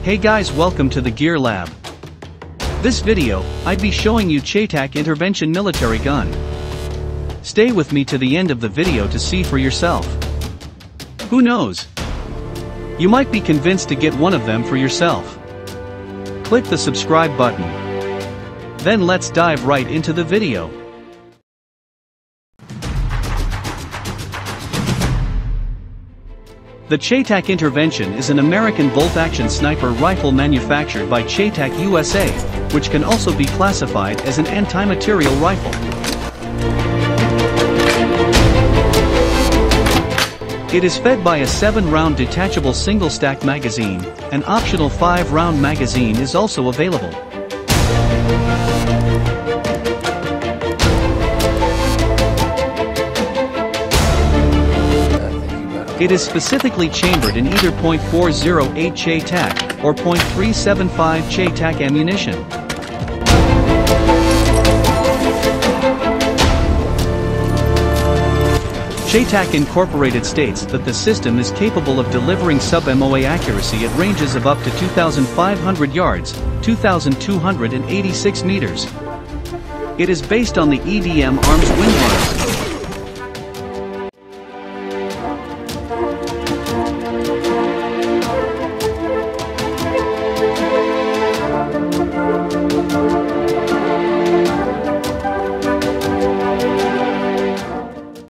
Hey guys, welcome to the Gear Lab. This video, I'd be showing you Chey Tac intervention military gun. Stay with me to the end of the video to see for yourself. Who knows? You might be convinced to get one of them for yourself. Click the subscribe button. Then let's dive right into the video. The Chey Tac Intervention is an American bolt-action sniper rifle manufactured by Chey Tac USA, which can also be classified as an anti-material rifle. It is fed by a 7-round detachable single-stack magazine. An optional 5-round magazine is also available. It is specifically chambered in either .408 Chey Tac or .375 Chey Tac ammunition. Chey Tac Incorporated states that the system is capable of delivering sub-MOA accuracy at ranges of up to 2,500 yards, 2,286 meters. It is based on the EDM Arms Windrunner,